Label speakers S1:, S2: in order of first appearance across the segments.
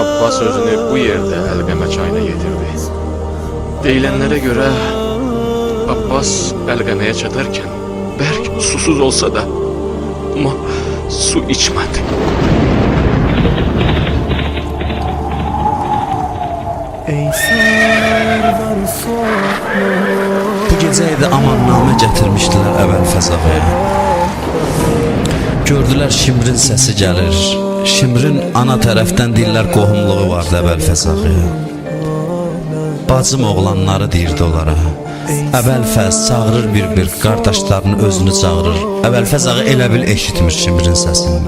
S1: Abbas özünü bu yerde Əlqəmə çayına yetirdi. Deyilənlərə görə Abbas Əlqəməyə çatarkən bərk susuz olsa da amma su içmədi.
S2: Bu gecə idi amannamə gətirmişdilər Əvəlfəz ağaya. Gördülər Şimrin səsi gəlir. Şimrin ana tərəfdən deyirlər qohumluğu vardı Əvəlfəz ağaya. Bacım oğlanları deyirdi onlara. Əvəlfəz çağırır bir qardaşlarını özünü çağırır. Əvəlfəz ağa elə bil eşitmir Şimrin səsini.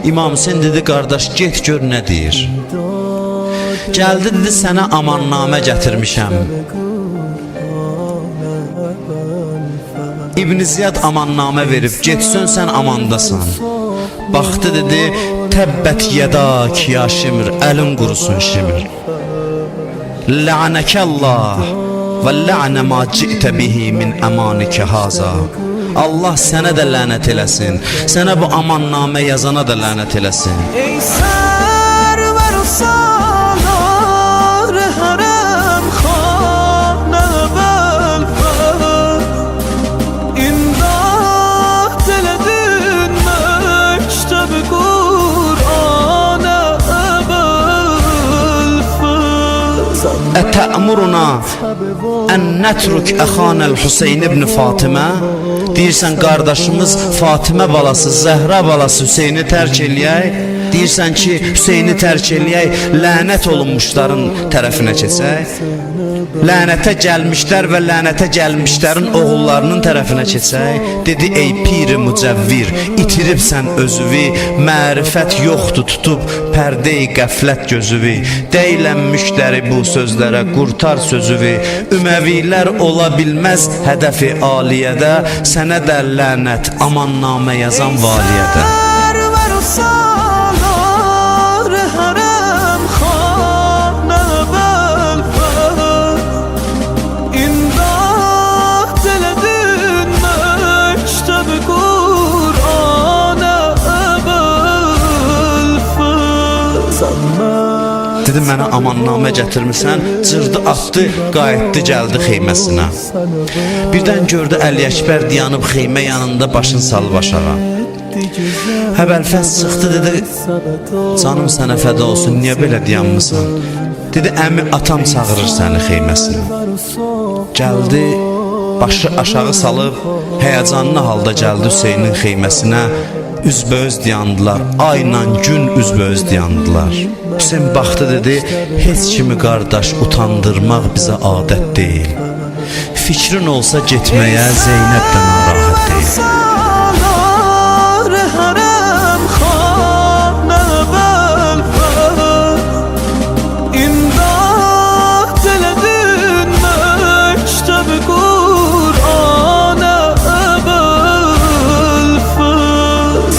S2: İmam Hüseyn dedi qardaş get gör nə deyir. Gəldi dedi sənə amannamə gətirmişəm. İbn Ziyad amannamə verib getsən sən amandasan. Baxdı dedi təbbət yədak ya Şimr, əlin qurusun Şimr. La'nəkəllah və la'nə ma ci'tə bihi min əmanikə haza. Allah sənə də lənət eləsin, sənə bu amannamə yazana da lənət eləsin.
S3: Ey sərvər salar hərəm xanə bəlbər, İmdad elədin məktəb Qur'anə bəlbər.
S2: Ətə'muruna ən nətruk əxanəl Hüseyn ibn Fatimə. Deyirsən qardaşımız Fatimə balası, Zəhra balası Hüseyni tərk eləyək. Deyirsən ki Hüseyni tərk eləyək, lənət olunmuşların tərəfinə keçək. Lənətə gəlmişlər və lənətə gəlmişlərin oğullarının tərəfinə keçək. Dedi ey piri mücəvvir, itiribsən özüvi, mərifət yoxdur tutub pərdə-i qəflət gözüvi. Deyilən müştəri bu sözlərə qurtar sözüvi. Üməvilər ola bilməz hədəfi aliyədə, sənə də lənət amannamə yazan valiyədə. Dedi mənə amannamə gətirmişsən, cırdı atdı, qayıtdı gəldi xeyməsinə. Birdən gördü Əli Əkbər dayanıb xeymə yanında başını salıb aşağı. Əvəlfəz çıxdı dedi canım sənə fəda olsun, niyə belə dayanmısan? Dedi əmi atam çağırır səni xeyməsinə. Gəldi başı aşağı salıb həyəcanlı halda gəldi Hüseynin xeyməsinə. Üzbəüz dayandılar, ayla gün üzbəüz dayandılar. Hüseyin baxdı dedi heç kimi qardaş utandırmaq bizə adət deyil. Fikrin olsa getməyə Zeynəb də narahat deyil.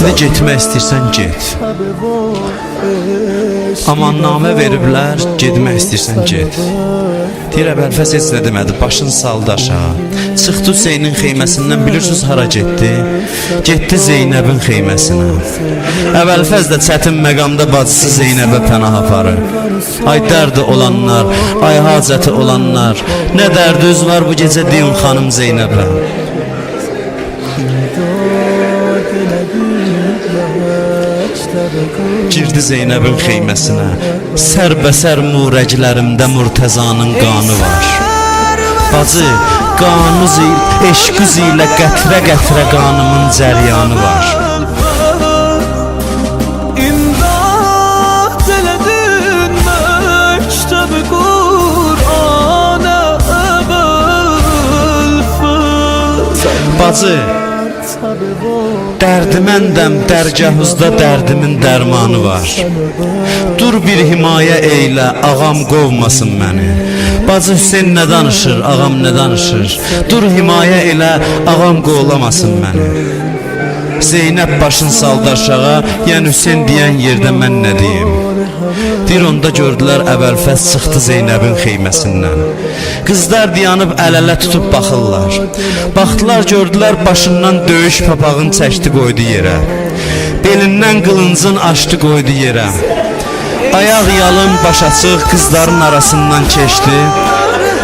S2: Dedi getmək istəyirsən get. Amannamə veriblər, getmək istəyirsən get. Deyir Əvəlfəz heç nə demədi, başını saldı aşağı. Çıxdı Hüseynin xeyməsindən, bilirsiniz hara getdi? Getdi Zeynəbin xeyməsinə. Əvəlfəz də çətin məqamda bacısı Zeynəbə pənah aparır. Ay dərdi olanlar, ay hacəti olanlar, nə dərdiniz var bu gecə deyin xanım Zeynəbə. Girdi Zeynəbin xeyməsinə. Sərbəsər murəclərimdə Murtəzanın qanı var. Bacı, qanuz il, eşqüz ilə qətrə-qətrə qanımın cəryanı var.
S3: İmdad elədin məktəb Qur'anə bəlbər.
S2: Bacı, dərdiməndəm dərgahuzda dərdimin dərmanı var. Dur bir himayə eylə, ağam qovmasın məni. Bacı Hüseyin nə danışır, ağam nə danışır? Dur himayə elə, ağam qovlamasın məni. Zeynəb başını saldı aşağı, yəni Hüseyin deyən yerdə mən nə deyim? Deyir onda gördülər Əvəlfəz çıxdı Zeynəbin xeyməsindən. Qızlar dayanıb əl-ələ tutub baxırlar. Baxdılar gördülər başından döyüş papağını çəkdi qoydu yerə. belindən qılıncın açdı qoydu yerə. Ayaq yalın, baş açıq qızların arasından keçdi.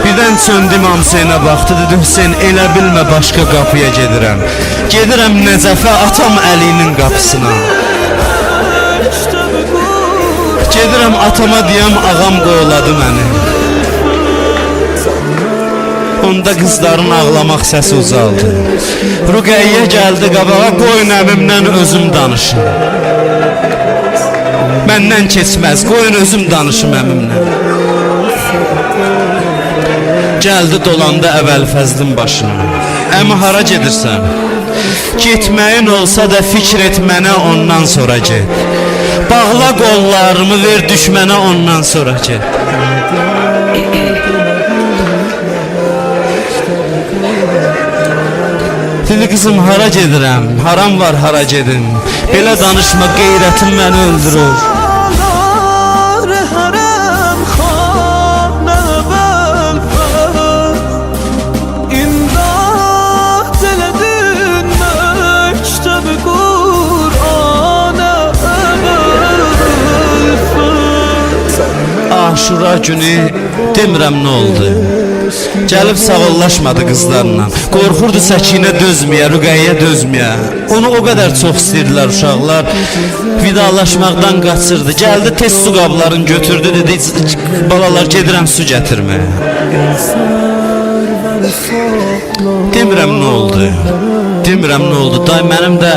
S2: Birdən söndü İmam Hüseynə baxdı, dedi Hüseyn elə bilmə başqa qapıya gedirəm. Gedirəm Nəcəfə atam Əlinin qapısına. Gedirəm atama deyəm ağam qoyuladı məni. Onda qızların ağlamaq səsi uzaldı. Rüqəyyə gəldi qabağa, qoyun əmimdən özüm danışım. Məndən keçməz, qoyun özüm danışım əmimlə. Gəldi dolandı Əvəlfəzlin başına. Əmi hara gedirsən? Getməyin olsa da fikr et mənə ondan sonra get. Bağla qollarımı ver düşmənə ondan sonra get. Dedi qızım hara gedirəm? Haram var hara gedim. Belə danışma, qeyrətim məni öldürür. Aşura günü demirəm nə oldu. Gəlib sağollaşmadı qızlarla. Qorxurdu Səkinə dözməyə, Rüqəyyə dözməyə. Onu o qədər çox istəyirdilər uşaqlar. Vidalaşmaqdan qaçırdı. Gəldi tez su qablarını götürdü, dedi balalar gedirəm su gətirməyə. Demirəm nə oldu. Demirəm nə oldu. Day mənim də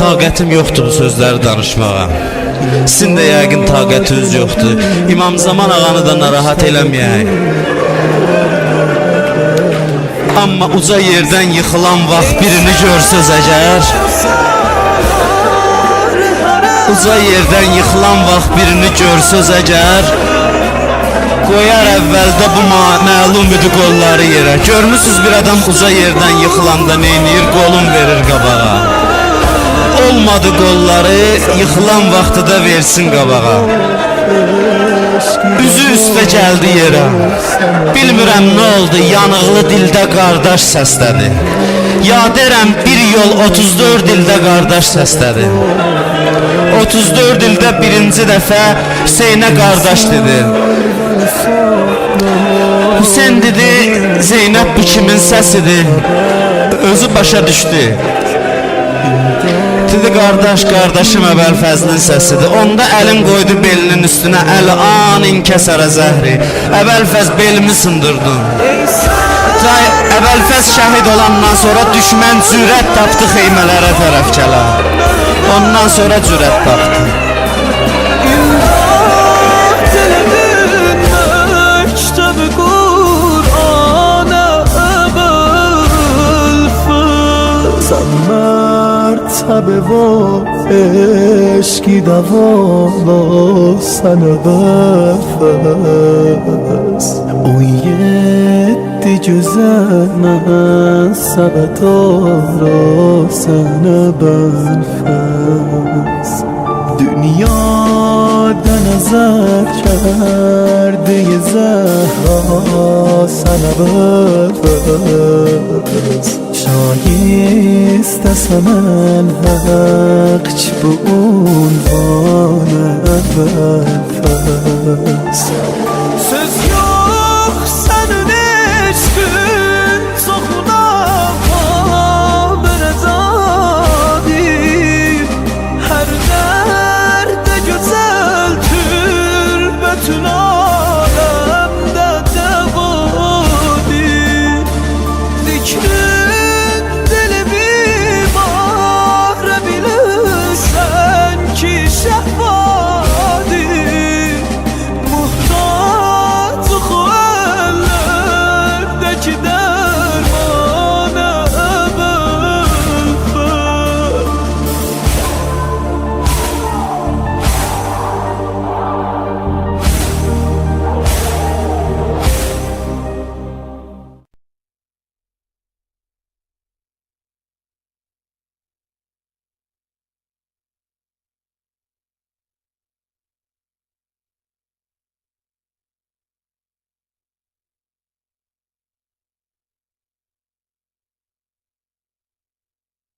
S2: taqətim yoxdur bu sözləri danışmağa. Sizin də yəqin taqətiniz yoxdur. İmam Zaman ağanı da narahat eləməyək. Amma uca yerdən yıxılan vaxt birini görsəz əgər, uca yerdən yıxılan vaxt birini görsəz əgər, qoyar əvvəldə bu məlum idi qolları yerə. Görmüsünüz bir adam uca yerdən yıxılanda neynir? Qolun verir qabağa. Olmadı qolları, yıxılan vaxtı da versin qabağa. Üzü üstə gəldi yerə. Bilmirəm nə oldu, yanıqlı dildə qardaş səslədi. Yaderəm bir yol 34 ildə qardaş səslədi. 34 ildə birinci dəfə Hüseynə qardaş dedi. Hüseyn dedi, Zeynəb bu kimin səsidir? Özü başa düşdü. Dedi qardaş, qardaşım Əvəlfəzlin səsidir. Onda əlin qoydu belinin üstünə, əl-an inkəsərə zəhri. Əvəlfəz belimi sındırdın. Əvəlfəz şəhid olandan sonra düşmən cürət tapdı xeymələrə tərəf gələ. Ondan sonra cürət tapdı.
S3: مرتبه و عشقی دوالا sana befes اون yedi güzel sabet ora sana befes dünyada nazar کرده زهرا sana befes شایسته سمن حق چه به عنوان اول فصل